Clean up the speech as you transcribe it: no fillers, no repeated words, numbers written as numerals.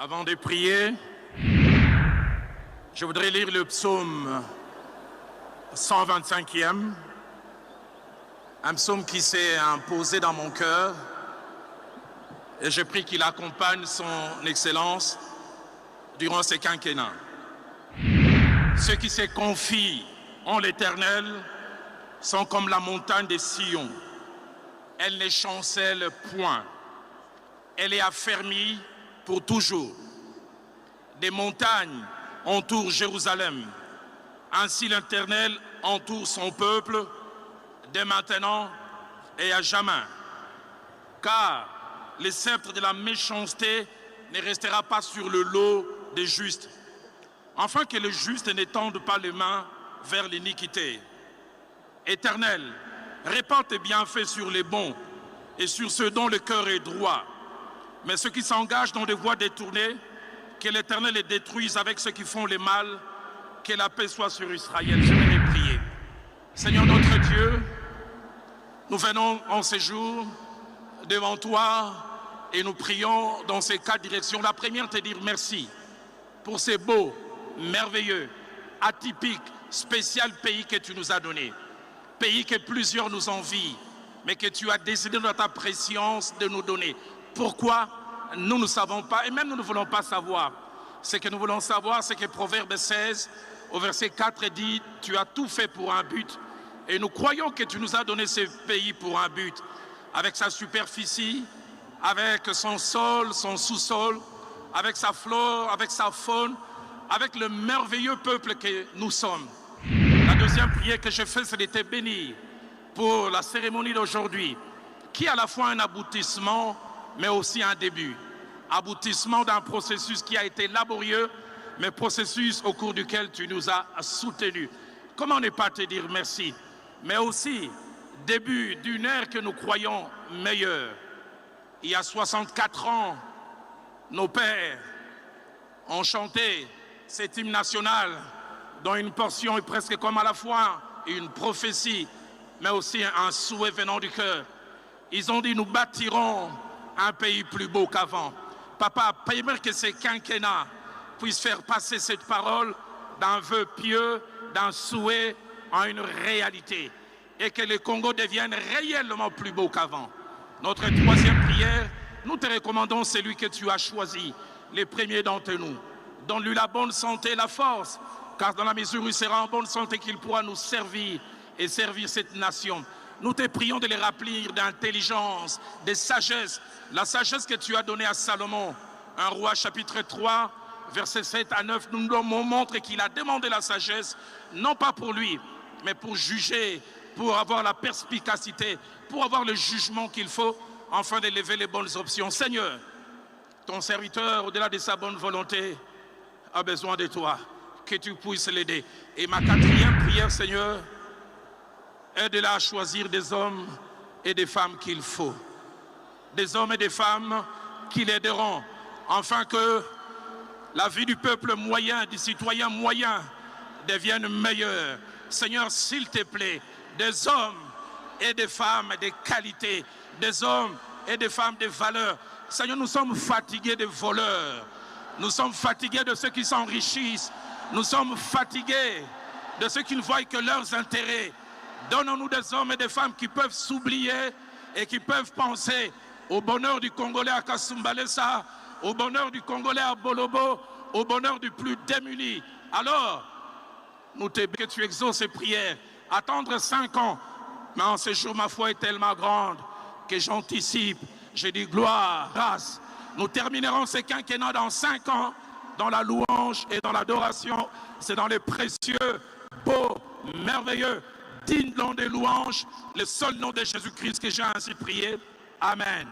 Avant de prier, je voudrais lire le psaume 125e, un psaume qui s'est imposé dans mon cœur et je prie qu'il accompagne son excellence durant ce quinquennat. Ceux qui se confient en l'Éternel sont comme la montagne de Sion. Elle ne chancelle point. Elle est affermie pour toujours. Des montagnes entourent Jérusalem. Ainsi l'Éternel entoure son peuple dès maintenant et à jamais. Car le sceptre de la méchanceté ne restera pas sur le lot des justes, afin que les justes n'étendent pas les mains vers l'iniquité. Éternel, répands tes bienfaits sur les bons et sur ceux dont le cœur est droit. Mais ceux qui s'engagent dans des voies détournées, que l'Éternel les détruise avec ceux qui font le mal, que la paix soit sur Israël. Je vais prier. Seigneur notre Dieu, nous venons en ces jours devant toi et nous prions dans ces quatre directions. La première, te dire merci pour ces beaux, merveilleux, atypiques, spécial pays que tu nous as donné. Pays que plusieurs nous envient, mais que tu as décidé dans ta préscience de nous donner. Pourquoi? Nous ne savons pas, et même nous ne voulons pas savoir. Ce que nous voulons savoir, c'est que Proverbe 16, au verset 4, dit « Tu as tout fait pour un but ». Et nous croyons que tu nous as donné ce pays pour un but, avec sa superficie, avec son sol, son sous-sol, avec sa flore, avec sa faune, avec le merveilleux peuple que nous sommes. La deuxième prière que je fais, c'est de te bénir pour la cérémonie d'aujourd'hui, qui est à la fois un aboutissement, mais aussi un début. Aboutissement d'un processus qui a été laborieux, mais processus au cours duquel tu nous as soutenus. Comment ne pas te dire merci? Mais aussi début d'une ère que nous croyons meilleure. Il y a 64 ans, nos pères ont chanté cet hymne national dont une portion est presque comme à la fois une prophétie, mais aussi un souhait venant du cœur. Ils ont dit, nous bâtirons un pays plus beau qu'avant. Papa, permets que ce quinquennat puisse faire passer cette parole d'un vœu pieux, d'un souhait en une réalité. Et que le Congo devienne réellement plus beau qu'avant. Notre troisième prière, nous te recommandons celui que tu as choisi, les premiers d'entre nous. Donne-lui la bonne santé et la force, car dans la mesure où il sera en bonne santé qu'il pourra nous servir et servir cette nation. Nous te prions de les remplir d'intelligence, de sagesse, la sagesse que tu as donnée à Salomon. 1 Roi chapitre 3, versets 7 à 9, nous nous montrons qu'il a demandé la sagesse, non pas pour lui, mais pour juger, pour avoir la perspicacité, pour avoir le jugement qu'il faut, afin d'élever les bonnes options. Seigneur, ton serviteur, au-delà de sa bonne volonté, a besoin de toi, que tu puisses l'aider. Et ma quatrième prière, Seigneur, aide-la à choisir des hommes et des femmes qu'il faut. Des hommes et des femmes qui l'aideront, afin que la vie du peuple moyen, du citoyen moyen, devienne meilleure. Seigneur, s'il te plaît, des hommes et des femmes de qualité, des hommes et des femmes de valeur. Seigneur, nous sommes fatigués des voleurs. Nous sommes fatigués de ceux qui s'enrichissent. Nous sommes fatigués de ceux qui ne voient que leurs intérêts. Donnons-nous des hommes et des femmes qui peuvent s'oublier et qui peuvent penser au bonheur du Congolais à Kasumbalesa, au bonheur du Congolais à Bolobo, au bonheur du plus démuni. Alors, nous te que tu exauces ces prières. Attendre 5 ans, mais en ce jour, ma foi est tellement grande que j'anticipe. Je dis gloire, grâce. Nous terminerons ce quinquennat dans 5 ans, dans la louange et dans l'adoration. C'est dans les précieux, beaux, merveilleux, dignes noms des louanges, le seul nom de Jésus-Christ que j'ai ainsi prié. Amen.